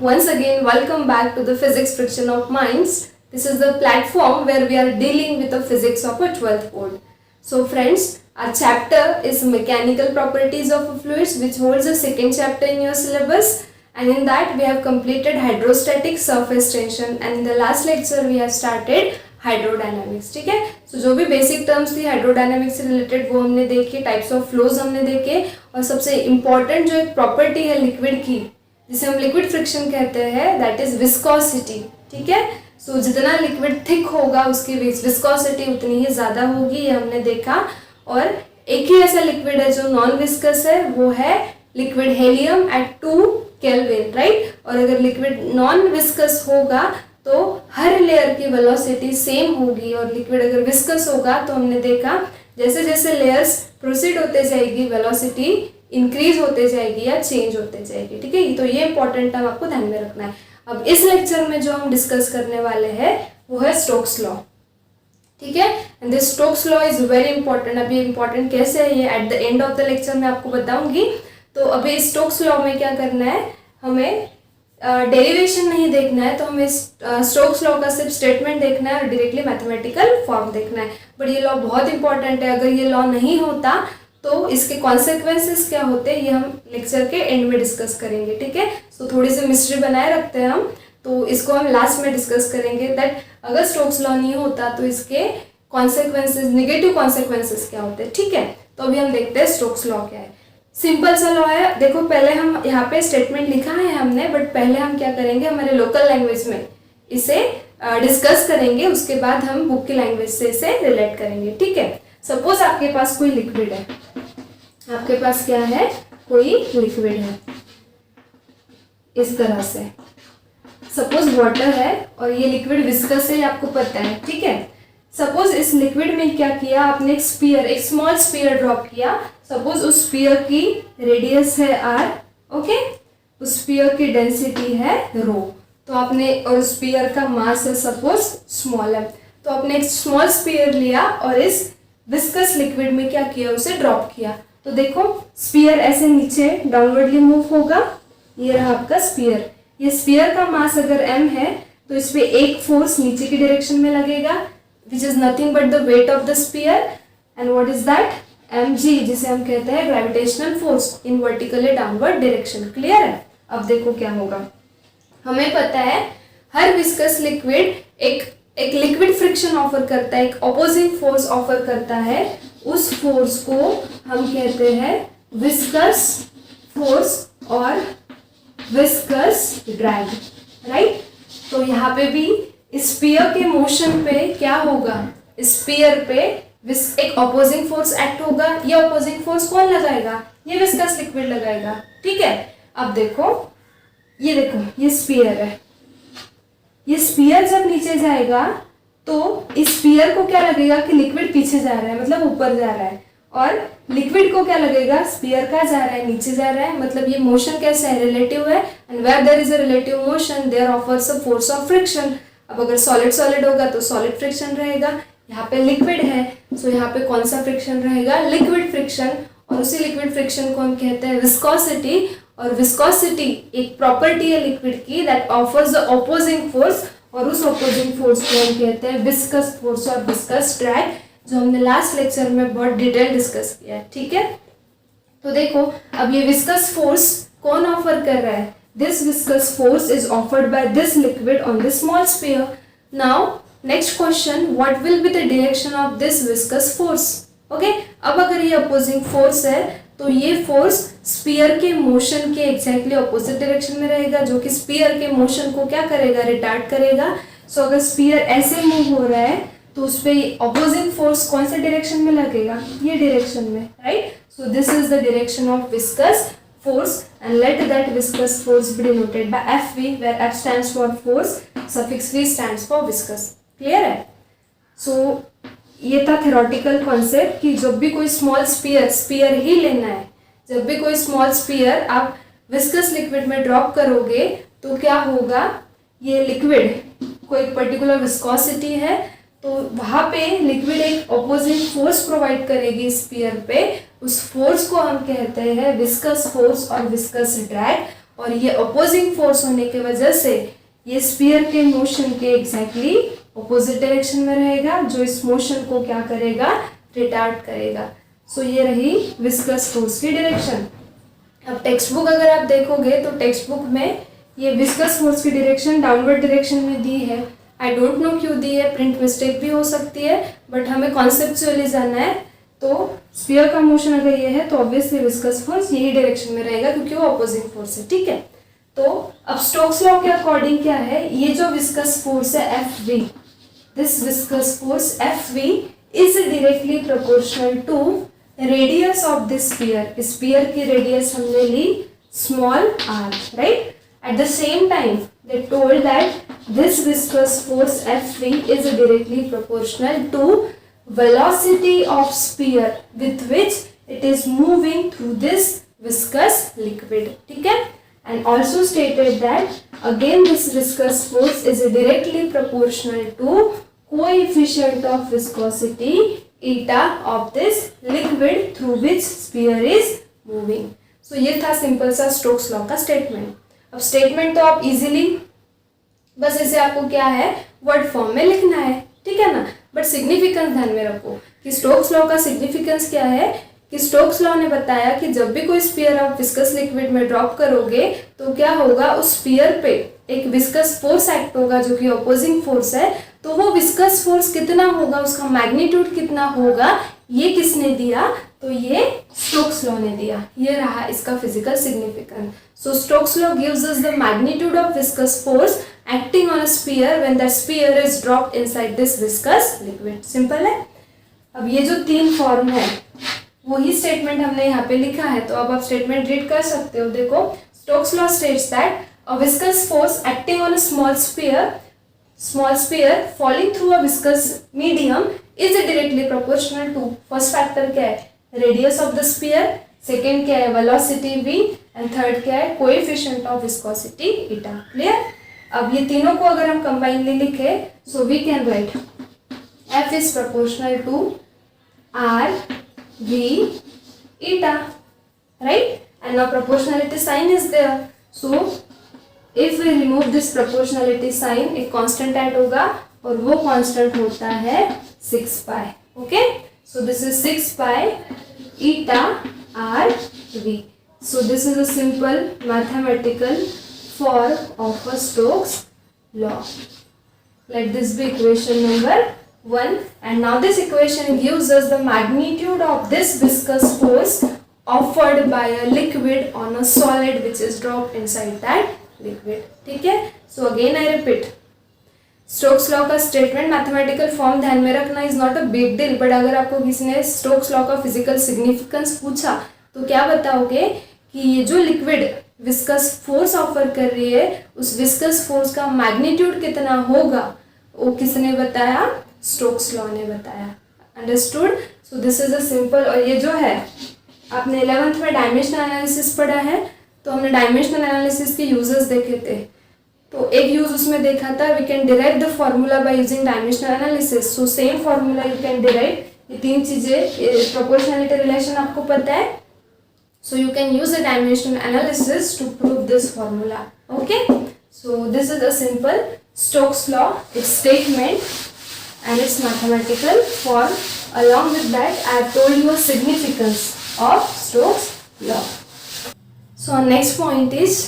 Once again, welcome back to the Physics Friction of Minds. This is the platform where we are dealing with the physics of a 12th board. So friends, our chapter is Mechanical Properties of Fluids, which holds the second chapter in your syllabus. And in that we have completed hydrostatic surface tension, and in the last lecture we have started hydrodynamics. ठीक है, सो जो भी basic terms थी hydrodynamics से related वो हमने देखे, types of flows हमने देखे, और सबसे इम्पॉर्टेंट जो एक प्रॉपर्टी है लिक्विड की जिसे हम लिक्विड फ्रिक्शन कहते हैं, दैट इज विस्कोसिटी. ठीक है, सो जितना लिक्विड थिक होगा उसकी विस्कोसिटी उतनी ही ज़्यादा होगी, ये हमने देखा. और एक ही ऐसा लिक्विड है जो नॉन विस्कस है, वो है liquid helium at 2 kelvin, right. और अगर लिक्विड नॉन विस्कस होगा तो हर लेयर की वेलोसिटी सेम होगी, और लिक्विड अगर विस्कस होगा तो हमने देखा जैसे जैसे लेयर्स प्रोसीड होते जाएगी वेलोसिटी इंक्रीज होते जाएगी या चेंज होते जाएगी. ठीक है, तो ये इंपॉर्टेंट टर्म आपको ध्यान में रखना है. अब इस लेक्चर में जो हम डिस्कस करने वाले हैं वो है स्टोक्स लॉ. ठीक है, and this Stokes law is very important. अभी इंपॉर्टेंट कैसे है ये at the end of the lecture में आपको बताऊंगी. तो अभी स्टोक्स लॉ में क्या करना है, हमें डेरिवेशन नहीं देखना है, तो हमें स्टोक्स लॉ का सिर्फ स्टेटमेंट देखना है और डायरेक्टली मैथमेटिकल फॉर्म देखना है. बट ये लॉ बहुत इंपॉर्टेंट है, अगर ये लॉ नहीं होता तो इसके कॉन्सिक्वेंसेस क्या होते हैं ये हम लेक्चर के एंड में डिस्कस करेंगे. ठीक है, सो थोड़ी सी मिस्ट्री बनाए रखते हैं हम, तो इसको हम लास्ट में डिस्कस करेंगे दैट अगर स्टोक्स लॉ नहीं होता तो इसके कॉन्सिक्वेंसेस, नेगेटिव कॉन्सिक्वेंसेस क्या होते हैं. ठीक है, तो अभी हम देखते हैं स्टोक्स लॉ क्या है. सिंपल सा लॉ है. देखो पहले हम यहाँ पे स्टेटमेंट लिखा है हमने, बट पहले हम क्या करेंगे हमारे लोकल लैंग्वेज में इसे डिस्कस करेंगे, उसके बाद हम बुक की लैंग्वेज से इसे रिलेट करेंगे. ठीक है, सपोज आपके पास कोई लिक्विड है, आपके पास क्या है, कोई लिक्विड है इस तरह से. सपोज वाटर है और ये लिक्विड विस्कस है, आपको पता है. ठीक है, सपोज इस लिक्विड में क्या किया आपने, एक स्फीयर, एक स्मॉल स्फीयर ड्रॉप किया. सपोज उस स्फीयर की रेडियस है r, ओके, उस स्फीयर की डेंसिटी है रो, तो आपने, और स्फीयर का मास है सपोज स्मॉल है, तो आपने एक स्मॉल स्फीयर लिया और इस विस्कस लिक्विड में क्या किया, उसे ड्रॉप किया. तो देखो स्फीयर ऐसे नीचे डाउनवर्डली मूव होगा, ये रहा आपका स्फीयर. ये स्फीयर का मास अगर m है तो इस पे एक फोर्स नीचे की डायरेक्शन में लगेगा which is nothing but the weight of the sphere, and what is that, mg, जिसे हम कहते हैं gravitational force in vertically downward direction. Clear है. अब देखो क्या होगा, हमें पता है हर विस्कस लिक्विड एक लिक्विड फ्रिक्शन ऑफर करता है, एक ऑपोजिंग फोर्स ऑफर करता है. उस फोर्स को हम कहते हैं विस्कस फोर्स और विस्कस ड्रैग, राइट. तो यहाँ पे भी स्फीयर के मोशन पे क्या होगा, स्फीयर पे एक ऑपोजिंग फोर्स एक्ट होगा. ये ऑपोजिंग फोर्स कौन लगाएगा, ये विस्कस लिक्विड लगाएगा. ठीक है, अब देखो ये स्फीयर है, ये स्फीयर जब नीचे जाएगा तो इस स्फीयर को क्या लगेगा कि लिक्विड पीछे जा रहा है, मतलब ऊपर जा रहा है, और लिक्विड को क्या लगेगा, स्फीयर का जा रहा है, नीचे जा रहा है. मतलब ये मोशन कैसा है, रिलेटिव है, and where there is a relative motion there offers a force of friction. अब अगर सॉलिड होगा तो सॉलिड फ्रिक्शन रहेगा, यहाँ पे लिक्विड है तो यहाँ पे कौन सा फ्रिक्शन रहेगा, लिक्विड फ्रिक्शन. और उसी लिक्विड फ्रिक्शन को हम कहते हैं विस्कोसिटी. और विस्कोसिटी एक प्रॉपर्टी है लिक्विड की that offers the opposing force, और उस ऑपोजिंग फोर्स को हम कहते हैं विस्कस फोर्स और विस्कस ड्रैग, जो हमने लास्ट लेक्चर में बहुत डिटेल डिस्कस किया है. ठीक है, तो देखो अब ये विस्कस फोर्स कौन ऑफर कर रहा है, this viscous force is offered by this liquid on this small sphere. Now next question, what will be the direction of this viscous force? Okay, अब अगर ये opposing force है तो ये force sphere के motion के exactly opposite direction में रहेगा, जो कि sphere के motion को क्या करेगा, retard करेगा. So अगर sphere ऐसे move हो रहा है तो उस पे opposing force कौन से direction में लगेगा, ये direction में, right. So this is the direction of viscous force, and let that viscous force be denoted by Fv, where F stands for force, suffix V stands for viscous. Clear है. So ये था theoretical concept कि जब भी कोई small sphere ही लेना है, जब भी कोई small sphere आप viscous liquid में drop करोगे तो क्या होगा, ये liquid कोई particular viscosity है तो वहाँ पे लिक्विड एक ऑपोजिट फोर्स प्रोवाइड करेगी स्फीयर पे. उस फोर्स को हम कहते हैं विस्कस फोर्स और विस्कस ड्रैग. और ये अपोजिंग फोर्स होने की वजह से ये स्फीयर के मोशन के एग्जैक्टली अपोजिट डायरेक्शन में रहेगा, जो इस मोशन को क्या करेगा, रिटार्ड करेगा। सो ये रही विस्कस फोर्स की डायरेक्शन। अब टेक्स्ट बुक अगर आप देखोगे तो टेक्स्ट बुक में ये विस्कस फोर्स की डायरेक्शन डाउनवर्ड डायरेक्शन में दी है। आई डोंट नो क्यों दी है, प्रिंट मिस्टेक भी हो सकती है, बट हमें कॉन्सेप्चुअली जानना है। तो स्फीयर का मोशन अगर ये है तो ऑब्वियसली विस्कस फोर्स यही डायरेक्शन में रहेगा क्योंकि वो अपोजिंग फोर्स है, ठीक है। तो अब स्टोक्स लॉ के अकॉर्डिंग क्या है, ये जो विस्कस फोर्स है F V, this viscous force F V is directly proportional to radius of this sphere. Sphere की रेडियस हमने ली small R, right. At the same time they told that this viscous force Fv is directly proportional to velocity of sphere with which it is moving through this viscous liquid, ठीक है। And also stated that again this viscous force is directly proportional to coefficient of viscosity eta of this liquid through which sphere is moving. So ये था simple सा Stokes law का statement. अब statement तो आप easily बस इसे आपको क्या है वर्ड फॉर्म में लिखना है, ठीक है ना। बट सिग्निफिकेंस ध्यान में रखो कि स्टोक्स लॉ का सिग्निफिकेंस क्या है, कि स्टोक्स लॉ ने बताया कि जब भी कोई स्फीयर आप विस्कस लिक्विड में ड्रॉप करोगे तो क्या होगा, उस स्फीयर पे एक विस्कस फोर्स एक्ट होगा जो कि अपोजिंग फोर्स है। तो वो विस्कस फोर्स कितना होगा, उसका मैग्नीट्यूड कितना होगा, ये किसने दिया, तो ये स्टोक्स लॉ ने दिया। ये रहा इसका physical significance. So Stokes law gives us the magnitude of viscous force acting on a sphere when the sphere is dropped inside this viscous liquid। Simple है। अब ये जो तीन फॉर्म है वही स्टेटमेंट हमने यहाँ पे लिखा है, तो अब आप स्टेटमेंट रीड कर सकते हो। देखो, Stokes law states that a viscous force acting on a small sphere falling through a viscous medium is directly proportional to, first factor क्या है, radius of the sphere, second क्या है, वेलोसिटी v, एंड थर्ड क्या है, coefficient of viscosity eta. Clear. अब ये तीनों को अगर हम कंबाइनली लिखे so we can write F is proportional to R V eta, right? And now proportionality sign is there. So if we remove this proportionality sign, एक constant add होगा और वो constant होता है 6 pi. Okay? So this is 6 pi eta R V. So this is a simple mathematical form of a Stokes law. Let this be equation number 1, and now this equation gives us the magnitude of this viscous force offered by a liquid on a solid which is dropped inside that liquid, ठीक है। So again I repeat, Stokes law का statement mathematical form ध्यान में रखना is not a big deal, but अगर आपको किसी ने Stokes law का physical significance पूछा तो क्या बताओगे कि ये जो लिक्विड विस्कस फोर्स ऑफर कर रही है उस विस्कस फोर्स का मैग्नीट्यूड कितना होगा, वो किसने बताया, स्टोक्स लॉ ने बताया। Understood. So this is a simple. और ये जो है आपने 11th में डायमेंशनल एनालिसिस पढ़ा है, तो हमने डायमेंशनल एनालिसिस के यूजेस देखे थे। तो एक यूज उसमें देखा था, we can derive the formula by using dimensional analysis. So same formula you can derive. ये तीन चीजें, प्रोपोर्शनलिटी रिलेशन आपको पता है, so you can use a dimensional analysis to prove this formula. Okay, so this is a simple Stokes law, its statement and its mathematical form. Along with that, I have told you a significance of Stokes law. So our next point is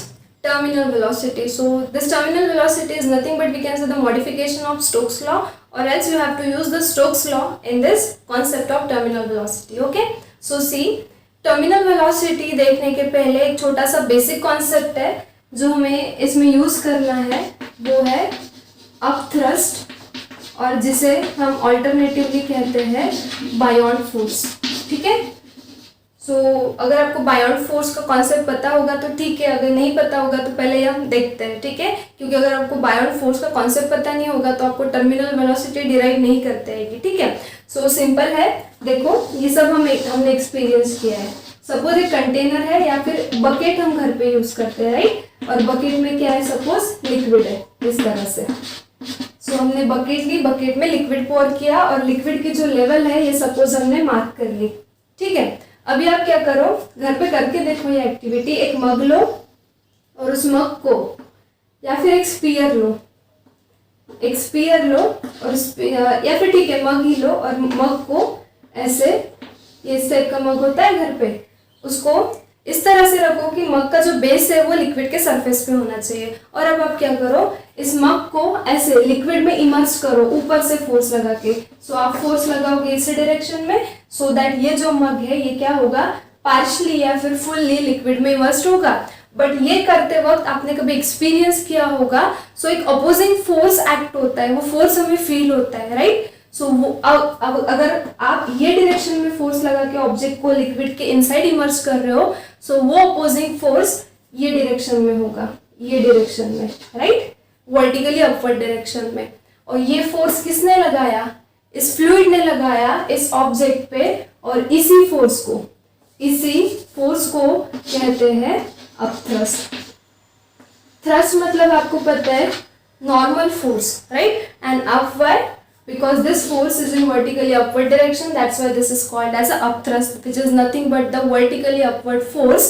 terminal velocity. So this terminal velocity is nothing but we can say the modification of Stokes law, or else you have to use the Stokes law in this concept of terminal velocity. Okay, so see, terminal velocity देखने के पहले एक छोटा सा basic concept है जो हमें इसमें यूज करना है, वो है अपथ्रस्ट, और जिसे हम ऑल्टरनेटिवली कहते हैं बायोंट फोर्स, ठीक है। सो अगर आपको बायोंट फोर्स का कॉन्सेप्ट पता होगा तो ठीक है, अगर नहीं पता होगा तो पहले हम देखते हैं, ठीक है। क्योंकि अगर आपको बायोंट फोर्स का कॉन्सेप्ट पता नहीं होगा तो आपको टर्मिनल वेलोसिटी डिराइव नहीं करते हैं, ठीक है। सो सिंपल है, देखो ये सब हमने एक्सपीरियंस किया है। सपोज एक कंटेनर है या फिर बकेट हम घर पे यूज करते हैं, राइट, और बकेट में क्या है, सपोज लिक्विड है इस तरह से। सो हमने बकेट ली, बकेट में लिक्विड पोर किया और लिक्विड की जो लेवल है ये सपोज हमने मार्क कर ली, ठीक है। अभी आप क्या करो, घर पे करके देखो ये एक्टिविटी। एक मग लो और उस मग को, या फिर एक स्पीयर लो, एक स्पीयर लो और या फिर ठीक है मग ही लो और मग को ऐसे, ये इस टाइप का मग होता है घर पे, उसको इस तरह से रखो कि मग का जो बेस है वो लिक्विड के सरफेस पे होना चाहिए। और अब आप क्या करो, इस मग को ऐसे लिक्विड में इमर्स करो ऊपर से फोर्स लगा के। सो आप फोर्स लगाओगे इसी डायरेक्शन में, सो दैट ये जो मग है ये क्या होगा, पार्शली या फिर फुल्ली लिक्विड में इमर्स्ड होगा। बट ये करते वक्त आपने कभी एक्सपीरियंस किया होगा, सो एक अपोजिंग फोर्स एक्ट होता है, वो फोर्स हमें फील होता है, राइट। सो वो अब अगर आप ये डायरेक्शन में फोर्स लगा के ऑब्जेक्ट को लिक्विड के इनसाइड इमर्स कर रहे हो, सो वो अपोजिंग फोर्स ये डायरेक्शन में होगा, ये डायरेक्शन में, राइट, वर्टिकली अपवर्ड डायरेक्शन में। और ये फोर्स किसने लगाया, इस फ्लूइड ने लगाया इस ऑब्जेक्ट पे, और इसी फोर्स को कहते हैं अपथ्रस्ट। थ्रस्ट मतलब आपको पता है normal force, right, and upward, because this force is in vertically upward direction, that's why this is called as a upthrust, which is nothing but the vertically upward force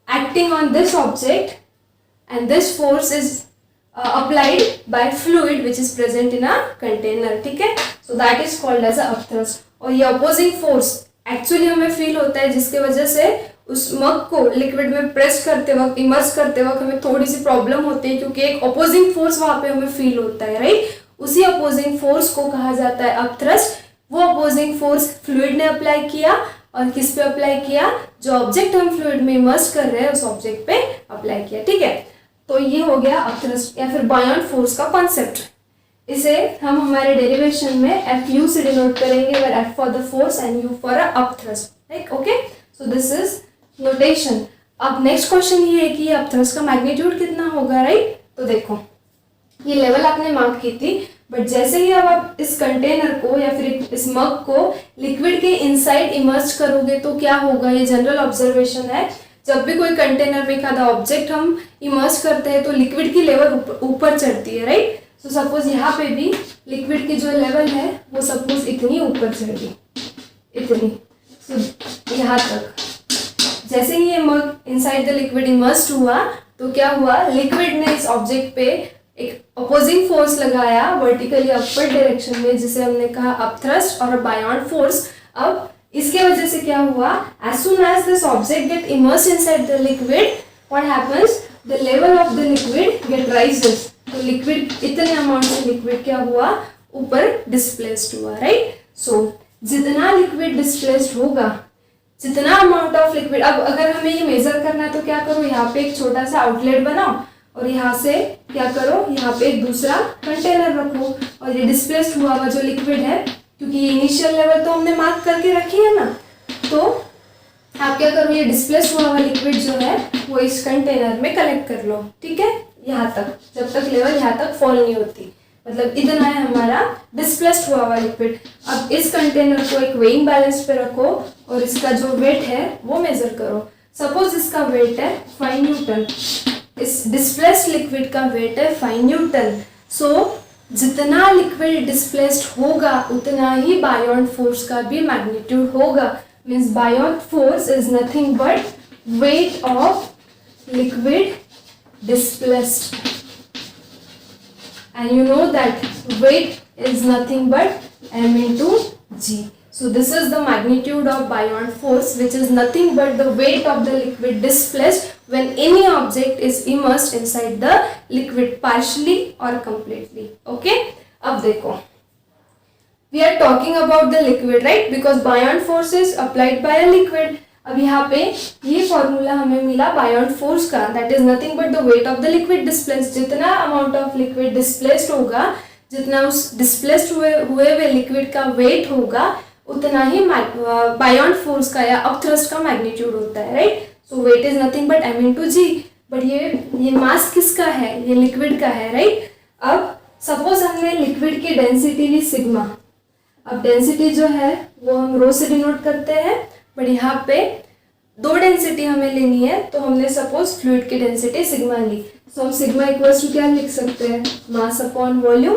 acting on this object, and this force is applied by fluid which is present in a container, ठीक है। so that is called as a upthrust। और ये opposing force actually हमें feel होता है, जिसके वजह से उस मग को लिक्विड में प्रेस करते वक्त, इमर्स करते वक्त हमें थोड़ी सी प्रॉब्लम होती है, क्योंकि एक अपोजिंग फोर्स वहां पे हमें फील होता है, राइट। उसी अपोजिंग फोर्स को कहा जाता है अपथ्रस्ट। वो अपोजिंग फोर्स फ्लूइड ने अप्लाई किया, और किस पे अप्लाई किया, जो ऑब्जेक्ट हम फ्लूइड में इमर्स कर रहे हैं उस ऑब्जेक्ट पे अप्लाई किया, ठीक है। तो ये हो गया अपथ्रस्ट या फिर बायोंट फोर्स का कॉन्सेप्ट। इसे हम हमारे डेरिवेशन में Fu से डिनोट करेंगे, where F for the force and U for a upthrust, right? Okay, so this is notation। अब नेक्स्ट क्वेश्चन ये है कि अपथ्रस्ट का मैग्नीट्यूड कितना होगा, राइट। तो देखो ये लेवल आपने मार्क की थी, बट जैसे ही अब आप इस कंटेनर को या फिर इस मग को लिक्विड के इनसाइड इमर्ज करोगे तो क्या होगा, ये जनरल ऑब्जर्वेशन है। जब भी कोई कंटेनर में एक आधा ऑब्जेक्ट हम इमर्ज करते हैं तो लिक्विड की लेवल ऊपर चढ़ती है, राइट। सो सपोज यहाँ पे भी लिक्विड की जो लेवल है वो सपोज इतनी ऊपर चढ़ी, इतनी, सो यहाँ तक। जैसे ही ये मग इनसाइड द लिक्विड इमर्स्ड हुआ तो क्या हुआ, लिक्विड ने इस ऑब्जेक्ट पे एक अपोजिंग फोर्स लगाया वर्टिकली अपवर्ड डायरेक्शन में, जिसे हमने कहा अपथ्रस्ट और बायोंट फोर्स। अब इसके वजह से क्या हुआ, as soon as this object get immersed inside the liquid, what happens, the level of the liquid get rises. तो लिक्विड, इतने अमाउंट से लिक्विड क्या हुआ, ऊपर डिस्प्लेस्ड हुआ, राइट। सो जितना लिक्विड डिस्प्लेस्ड होगा, जितना अमाउंट ऑफ लिक्विड, अब अगर हमें ये मेजर करना है तो क्या करो, यहाँ पे एक छोटा सा आउटलेट बनाओ और यहाँ से क्या करो, यहाँ पे एक दूसरा कंटेनर रखो, और ये डिस्प्लेस्ड हुआ हुआ जो लिक्विड है, क्योंकि इनिशियल लेवल तो हमने मार्क करके रखी है ना, तो आप क्या करो, ये डिस्प्लेस्ड हुआ हुआ लिक्विड जो है वो इस कंटेनर में कलेक्ट कर लो, ठीक है, यहाँ तक, जब तक लेवल यहाँ तक फॉल नहीं होती, मतलब इतना है हमारा डिस्प्लेस्ड हुआ हुआ लिक्विड। अब इस कंटेनर को एक वेइंग बैलेंस पे रखो और इसका जो वेट है वो मेजर करो। सपोज इसका वेट है 5 न्यूटन, इस डिस्प्लेस्ड लिक्विड का वेट है 5 न्यूटन। सो जितना लिक्विड डिस्प्लेस्ड होगा उतना ही बायोंट फोर्स का भी मैग्नीट्यूड होगा। Means बायोंट force is nothing but weight of liquid displaced, and you know that weight is nothing but m into g. So this is the magnitude of Buoyant force, which is nothing but the weight of the liquid displaced when any object is immersed inside the liquid partially or completely. Okay, अब देखो, we are talking about the liquid, right? Because Buoyant force is applied by a liquid. अब यहाँ पे ये formula हमें मिला बायोंट force का, that is nothing but the weight of the liquid displaced. जितना अमाउंट ऑफ लिक्विड डिस्प्लेस्ड होगा, जितना उस डिस्प्लेस्ड हुए लिक्विड का वेट होगा, उतना ही बायोंट फोर्स का या अपथ्रस्ट का मैग्नीट्यूड होता है, right. So weight is nothing but m into g, but ये मास किसका है, ये लिक्विड का है, राइट। अब सपोज हमने लिक्विड की डेंसिटी ली सिग्मा। अब डेंसिटी जो है वो हम रो से डिनोट करते हैं, बट यहाँ पे दो डेंसिटी हमें लेनी है, तो हमने सपोज फ्लूइड की डेंसिटी सिग्मा ली। सो हम सिग्मा इक्वल्स टू क्या लिख सकते हैं, mass upon volume,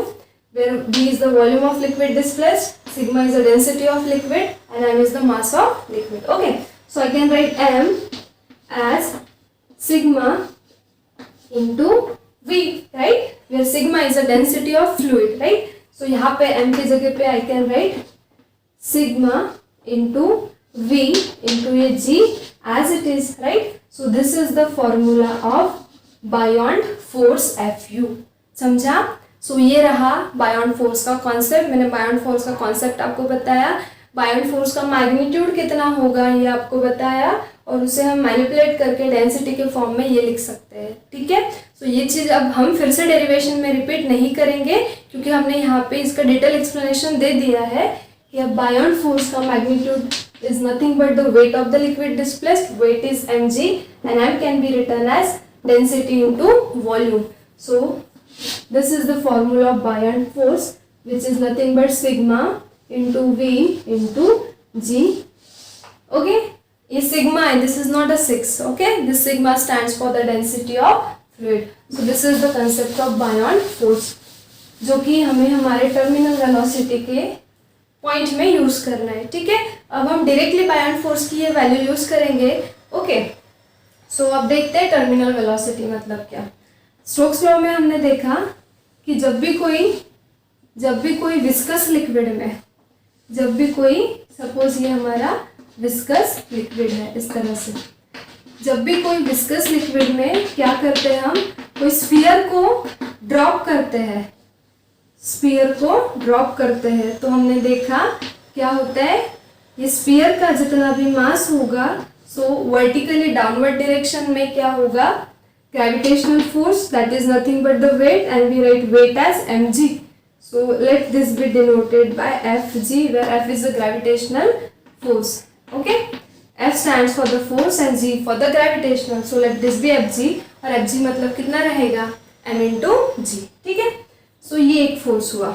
where v is the volume of liquid displaced, sigma is the density of liquid and m is the mass of liquid. Okay, so I can write m as sigma into V, right? Where sigma is the density of fluid, right? So यहाँ पे m की जगह पे I can write sigma into V into ये G as it is, right? So this is the formula of Buoyant force Fu. समझा? So ये रहा Buoyant force का कॉन्सेप्ट. मैंने Buoyant force का कॉन्सेप्ट आपको बताया. Buoyant force का मैग्नीट्यूड कितना होगा ये आपको बताया, और उसे हम मैनिपुलेट करके डेंसिटी के फॉर्म में ये लिख सकते हैं. ठीक है. तो ये चीज़ अब हम फिर से डेरिवेशन में रिपीट नहीं करेंगे, क्योंकि हमने यहाँ पे इसका डिटेल एक्सप्लेनेशन दे दिया है कि अब Buoyant force का magnitude is nothing but the weight of the liquid displaced. Weight is mg and m can be written as density into volume. So this is the formula of Buoyant force, which is nothing but sigma into V into G. Okay, ये sigma है, this is not a 6. Okay, this sigma stands for the density of fluid. So this is the concept of Buoyant force, जो कि हमें हमारे terminal velocity के point में use करना है. ठीक है. अब हम डायरेक्टली Buoyant फोर्स की ये वैल्यू यूज करेंगे. ओके. सो अब देखते हैं टर्मिनल वेलोसिटी मतलब क्या. स्टोक्स लॉ में हमने देखा कि जब भी कोई विस्कस लिक्विड में, जब भी कोई, सपोज ये हमारा विस्कस लिक्विड है इस तरह से, जब भी कोई विस्कस लिक्विड में क्या करते हैं हम, कोई स्फीयर को ड्रॉप करते हैं, तो हमने देखा क्या होता है, ये स्फीयर का जितना भी मास होगा, सो वर्टिकली डाउनवर्ड डायरेक्शन में क्या होगा, gravitational force, that is nothing but the weight, and we write weight as mg. So let this be denoted by Fg, where F is the gravitational force. Okay, F stands for the force and G for the gravitational. So let this be Fg, और Fg मतलब कितना रहेगा, m into g. ठीक है. So ये एक force हुआ.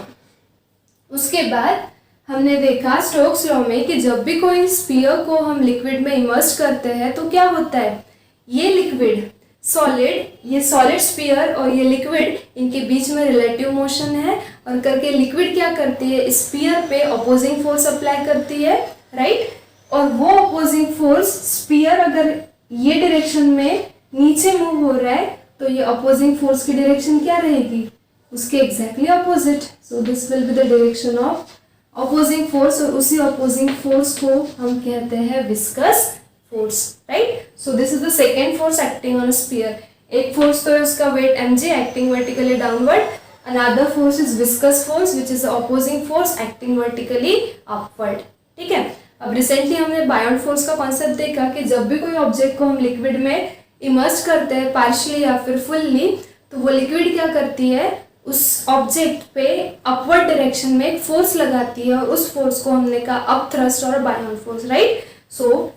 उसके बाद हमने देखा स्टोक्स लॉ में कि जब भी कोई स्फीयर को हम लिक्विड में इमर्स करते हैं तो क्या होता है, ये लिक्विड ये सॉलिड स्फीयर और ये लिक्विड, इनके बीच में रिलेटिव मोशन है, और करके लिक्विड क्या करती है, स्फीयर पे अपोजिंग फोर्स अप्लाई करती है, राइट. और वो अपोजिंग फोर्स, स्फीयर अगर ये डायरेक्शन में नीचे मूव हो रहा है तो ये अपोजिंग फोर्स की डायरेक्शन क्या रहेगी, उसके exactly opposite. So this will be the direction of opposing force, और उसी अपोजिंग फोर्स को हम कहते हैं viscous force, right. So this is the second force acting on sphere. एक फोर्स तो है उसका weight mg acting vertically downward, another force is viscous force which is opposing force acting vertically upward. ठीक है. अब रिसेंटली हमने Buoyant force का concept देखा कि जब भी कोई ऑब्जेक्ट को हम लिक्विड में इमर्स करते हैं पार्शियली या फिर फुल्ली, तो वो लिक्विड क्या करती है, उस ऑब्जेक्ट पे अपवर्ड डायरेक्शन में एक फोर्स लगाती है, और उस फोर्स को हमने कहा अपथ्रस्ट और Buoyant फोर्स, राइट. सो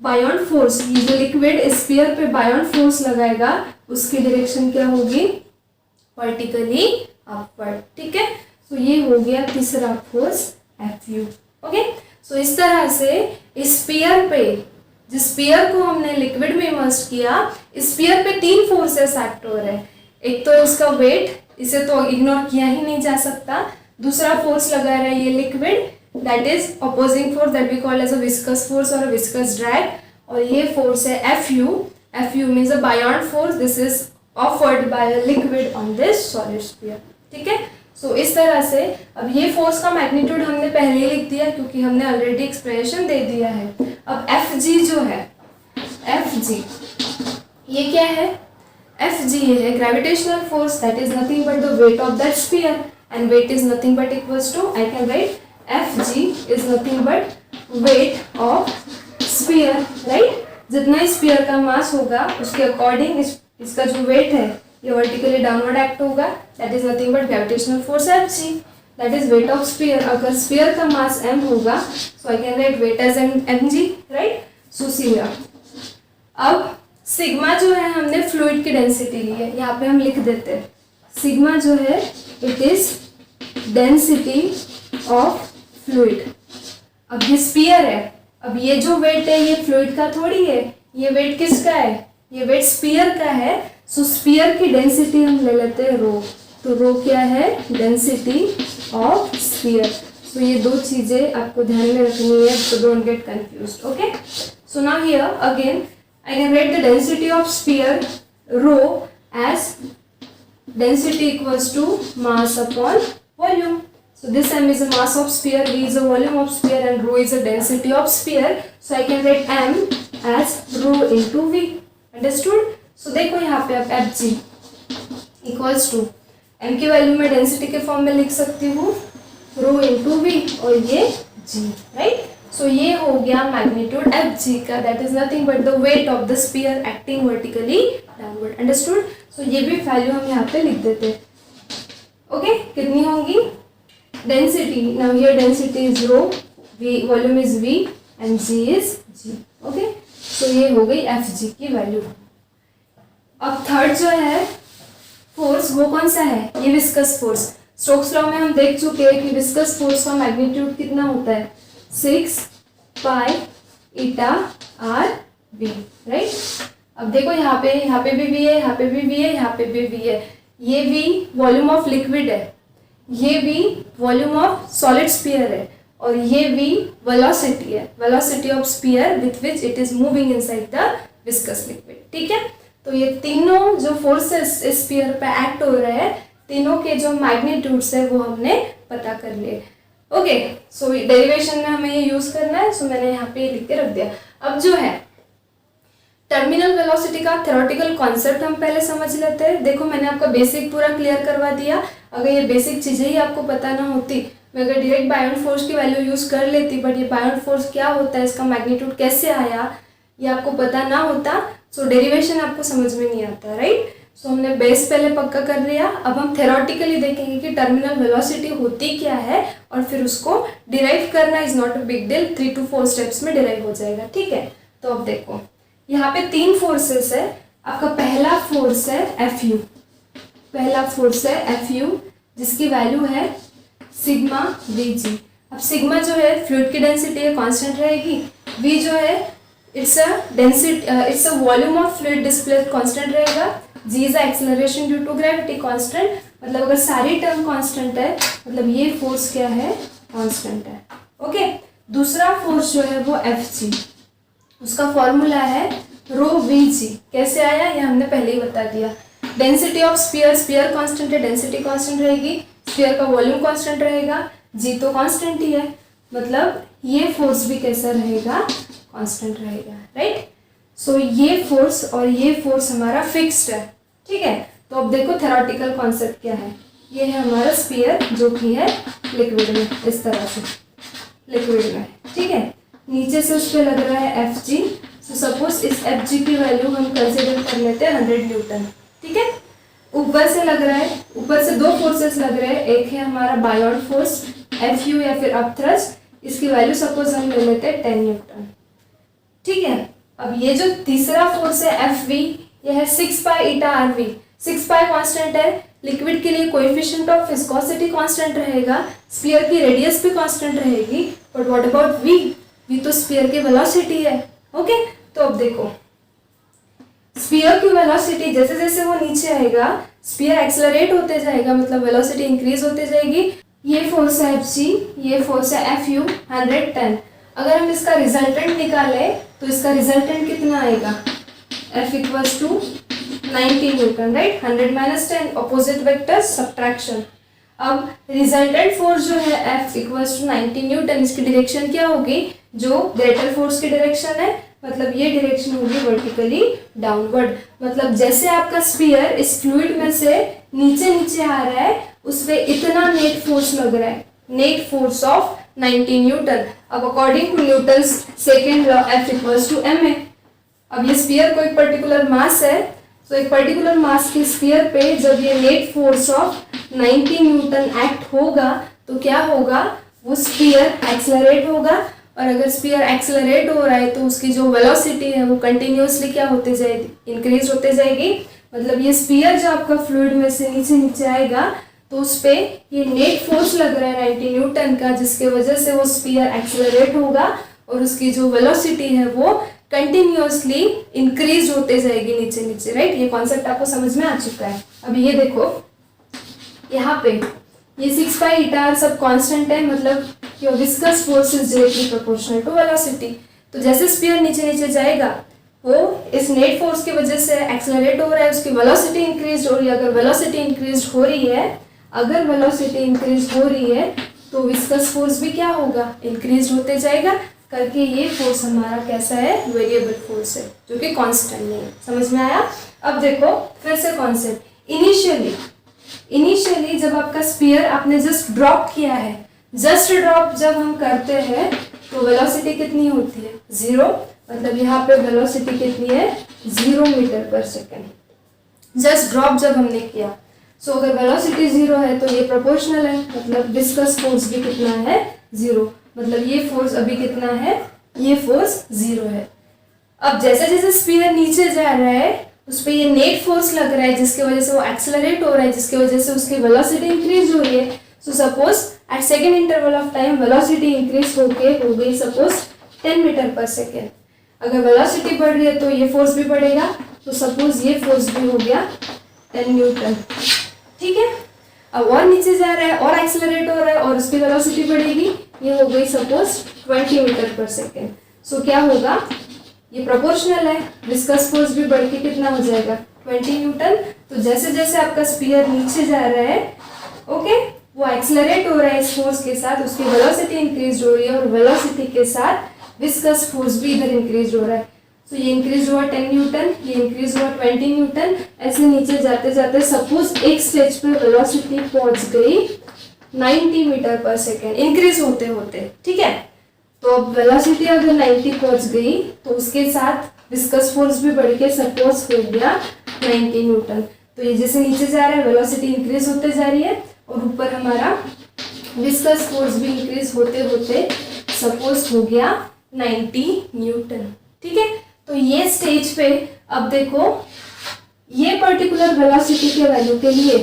Buoyant फोर्स, ये जो लिक्विड स्फीयर पे Buoyant फोर्स लगाएगा उसकी डायरेक्शन क्या होगी, वर्टिकली अपवर्ड. ठीक है. सो ये हो गया तीसरा फोर्स Fu. ओके. सो इस तरह से स्फीयर पे, जिस स्फीयर को हमने लिक्विड में इमर्स किया, स्फीयर पे 3 फोर्सेस एक्ट हो रहे हैं. एक तो उसका वेट, इसे तो इग्नोर किया ही नहीं जा सकता. दूसरा फोर्स लगा रहा है ये liquid, that is opposing force that we call as a viscous force or a viscous drag, और ये force है Fu means a Buoyant force. This is offered by a liquid on this solid sphere. ठीक है. सो इस तरह से अब ये फोर्स का मैग्नीट्यूड हमने पहले ही लिख दिया, क्योंकि हमने ऑलरेडी एक्सप्लेनेशन दे दिया है. अब Fg जो है, Fg ये क्या है, Fg ये है gravitational force, that is nothing but the weight of that sphere, and weight is nothing but equals to, I can write Fg is nothing but weight of sphere, right. जितना sphere का mass होगा उसके according इसका जो weight है ये vertically downward act होगा, that is nothing but gravitational force Fg, that is weight of sphere. अगर स्फीयर का मास m होगा, so I can write weight as mg, right. So see अब सिग्मा जो है हमने फ्लूइड की डेंसिटी ली है, यहाँ पे हम लिख देते हैं सिग्मा जो है it is density of fluid. अब ये स्फीयर है, अब ये जो वेट है ये फ्लूइड का थोड़ी है, ये वेट किसका है, ये वेट स्फीयर का है. सो स्फीयर की डेंसिटी हम ले लेते हैं रो. तो रो क्या है, डेंसिटी ऑफ स्फीयर. सो ये दो चीजें आपको ध्यान में रखनी है, तो don't get confused. Okay. So now here again I can write the density of sphere rho as density equals to mass upon volume. So this m is the mass of sphere, v is the volume of sphere, and rho is the density of sphere. So I can write m as rho into v. Understood? So देखो यहाँ पे अब Fg equals to m की value में density के form में लिख सकती हूँ rho into v और ये g, राइट. सो ये हो गया मैग्नीट्यूड Fg का, that is nothing but the weight of the sphere acting vertically downward. Understood? So ये भी वैल्यू हम यहाँ पे लिख देते हैं. ओके, कितनी होंगी? Density, now here density is rho, v volume is v and g is g. Okay, so ये हो गई Fg की वैल्यू. अब थर्ड जो है फोर्स, वो कौन सा है? ये विस्कस फोर्स. स्टोक्स लॉ में हम देख चुके हैं कि विस्कस फोर्स का मैग्नीट्यूड कितना होता है? 6 pi eta R we, right. अब देखो यहाँ पे भी v है, यहाँ पे भी v है, यहाँ पे भी v है. ये v वॉल्यूम ऑफ लिक्विड है, ये v volume of solid sphere है, और ये v वेलोसिटी है, velocity of sphere with which it is moving inside the viscous liquid. ठीक है, तो ये तीनों जो फोर्सेस इस स्फीयर पे एक्ट हो रहे हैं, तीनों के जो मैग्नीट्यूड्स है वो हमने पता कर लिए. ओके, सो डेरिवेशन में हमें ये यूज करना है. सो मैंने यहाँ पे लिख के रख दिया. अब जो है टर्मिनल वेलोसिटी का थ्योरेटिकल कॉन्सेप्ट हम पहले समझ लेते हैं. देखो मैंने आपका बेसिक पूरा क्लियर करवा दिया. अगर ये बेसिक चीजें ही आपको पता ना होती, मैं अगर डायरेक्ट बायोंट फोर्स की वैल्यू यूज कर लेती, बट ये बायोंट फोर्स क्या होता है, इसका मैग्नीट्यूड कैसे आया, ये आपको पता ना होता, सो डेरिवेशन आपको समझ में नहीं आता, राइट. सो हमने बेस पहले पक्का कर लिया. अब हम थ्योरेटिकली देखेंगे कि टर्मिनल वेलोसिटी होती क्या है, और फिर उसको डिराइव करना is not a big deal. 3 to 4 steps में डिराइव हो जाएगा. ठीक है, तो अब देखो यहाँ पे 3 फोर्सेस है. आपका पहला फोर्स है Fu, पहला फोर्स है Fu जिसकी वैल्यू है सिग्मा Vg. अब सिग्मा जो है फ्लूइड की डेंसिटी है, कांस्टेंट रहेगी. V जो है it's a density, it's a volume of fluid displaced, constant रहेगा. G is acceleration due to gravity, constant. मतलब अगर सारी टर्म कांस्टेंट है, मतलब ये फोर्स क्या है? कांस्टेंट है. ओके, दूसरा फोर्स जो है वो Fg, उसका फॉर्मूला है रो Vg. कैसे आया ये हमने पहले ही बता दिया. Density of sphere, sphere constant है, डेंसिटी कांस्टेंट रहेगी, स्फीयर का वॉल्यूम कांस्टेंट रहेगा, G तो कांस्टेंट ही है, मतलब ये फोर्स भी कैसा रहेगा? कांस्टेंट रहेगा, राइट. सो ये फोर्स और ये फोर्स हमारा फिक्स्ड है. ठीक है, तो अब देखो थ्योरेटिकल कॉन्सेप्ट क्या है. ये है हमारा स्फीयर जो कि है लिक्विड में, इस तरह से लिक्विड में. ठीक है, नीचे से उस पर लग रहा है Fg. सो सपोज इस Fg की वैल्यू हम कंसिडर कर लेते हैं 100 न्यूटन. ठीक है, ऊपर से लग रहा है, ऊपर से 2 फोर्सेस लग रहे हैं. एक है हमारा बायोंट फोर्स Fu या फिर अपथ्रस्ट, इसकी वैल्यू सपोज हम ले लेते हैं 10 न्यूटन. ठीक है, अब ये जो तीसरा फोर्स है Fv, ये है 6 pi eta R we. 6 pi constant है, लिक्विड के लिए कोएफिशिएंट ऑफ विस्कोसिटी कांस्टेंट रहेगा, स्फीयर की रेडियस भी कांस्टेंट रहेगी. But what about v? v तो स्फीयर की वेलोसिटी है. ओके, तो अब देखो स्फीयर की वेलोसिटी जैसे जैसे वो नीचे आएगा, स्फीयर एक्सेलरेट होते जाएगा, मतलब वेलोसिटी इंक्रीज होते जाएगी. ये फोर्स है Fg, ये फोर्स है Fu 110. अगर हम इसका रिजल्टेंट निकाले तो इसका रिजल्टेंट कितना आएगा? F equals to 90 newton, right. 100 minus 10, opposite vector subtraction. अब रिजल्टेंट फोर्स जो है F इक्वल्स टू 90 न्यूटन, इसकी डायरेक्शन क्या होगी? जो ग्रेटर फोर्स की डायरेक्शन है, मतलब ये डायरेक्शन होगी वर्टिकली डाउनवर्ड. मतलब जैसे आपका स्फीयर इस फ्लूइड में से नीचे नीचे आ रहा है, उस पे इतना नेट फोर्स लग रहा है, नेट फोर्स ऑफ 90 न्यूटन. अब according to Newton second law F equals to ma. अब ये स्फीयर को एक पर्टिकुलर मास है, तो एक पर्टिकुलर मास के स्फीयर पे जब ये net force of 90 Newton act होगा तो क्या होगा? वो स्फीयर एक्सेलरेट होगा. और अगर स्फीयर एक्सेलरेट हो रहा है तो उसकी जो वेलोसिटी है वो कंटिन्यूअसली क्या होते जाएगी? इंक्रीज होते जाएगी. मतलब ये स्फीयर जो आपका फ्लूइड में से नीचे नीचे आएगा तो उस पे ये नेट फोर्स लग रहा है 90 न्यूटन का, जिसके वजह से वो स्फीयर एक्सेलरेट होगा और उसकी जो वेलोसिटी है वो कंटिन्यूअसली इंक्रीज होते जाएगी नीचे नीचे, राइट. ये कॉन्सेप्ट आपको समझ में आ चुका है. अब ये देखो यहाँ पे ये 6 पाई ईटा आर सब कांस्टेंट है, मतलब your viscous force is directly proportional to velocity. तो जैसे स्फीयर नीचे नीचे जाएगा वो इस नेट फोर्स की वजह से एक्सेलरेट हो रहा है, उसकी वेलोसिटी इंक्रीज हो रही है। अगर वेलोसिटी इंक्रीज हो रही है, अगर वेलोसिटी इंक्रीज हो रही है तो विस्कस फोर्स भी क्या होगा, इंक्रीज होते जाएगा करके। ये फोर्स हमारा कैसा है, वेरिएबल फोर्स है, जो कि कांस्टेंट नहीं है। समझ में आया? अब देखो फिर से कॉन्सेप्ट। इनिशियली जब आपका स्फीयर आपने जस्ट ड्रॉप किया है, जस्ट ड्रॉप जब हम करते हैं तो वेलोसिटी कितनी होती है, 0। मतलब यहाँ पे वेलोसिटी कितनी है, 0 मीटर पर सेकेंड। जस्ट ड्रॉप जब हमने किया, सो अगर वेलोसिटी 0 है तो ये प्रोपोर्शनल है, मतलब विस्कस फोर्स भी कितना है, 0। मतलब ये फोर्स अभी कितना है, ये फोर्स 0 है। अब जैसे जैसे स्फीयर नीचे जा रहा है उस पर ये नेट फोर्स लग रहा है, जिसकी वजह से वो एक्सेलरेट हो रहा है, जिसकी वजह से उसकी वेलोसिटी इंक्रीज हो रही है। So suppose at second interval of time velocity increase हो गई सपोज 10 मीटर पर सेकेंड। अगर वेलोसिटी बढ़ रही है तो ये फोर्स भी बढ़ेगा, तो सपोज ये फोर्स भी हो गया 10 न्यूटन। ठीक है, अब और नीचे जा रहा है और एक्सेलरेट हो रहा है और उसकी वेलोसिटी बढ़ेगी, ये हो गई सपोज 20 मीटर पर सेकेंड। सो क्या होगा, ये प्रोपोर्शनल है, विस्कस फोर्स भी बढ़ के कितना हो जाएगा, 20 न्यूटन। तो जैसे जैसे आपका स्फीयर नीचे जा रहा है, ओके, वो एक्सेलरेट हो रहा है इस फोर्स के साथ, उसकी वेलोसिटी इंक्रीज हो रही है और वेलोसिटी के साथ विस्कस फोर्स भी इधर इंक्रीज हो रहा है। तो ये इंक्रीज हुआ 10 न्यूटन, ये इंक्रीज हुआ 20 न्यूटन। ऐसे नीचे जाते जाते सपोज एक स्टेज पे वेलोसिटी पहुंच गई 90 मीटर पर सेकेंड, इंक्रीज होते होते। ठीक है, तो अब वेलोसिटी अगर 90 पहुंच गई तो उसके साथ विस्कस फोर्स भी बढ़ के सपोज हो गया 90 न्यूटन। तो ये जैसे नीचे जा रहा है वेलोसिटी इंक्रीज होते जा रही है और ऊपर हमारा विस्कस फोर्स भी इंक्रीज होते होते सपोज हो गया 90 न्यूटन। ठीक है, तो ये स्टेज पे अब देखो ये पर्टिकुलर वेलोसिटी के वैल्यू के लिए,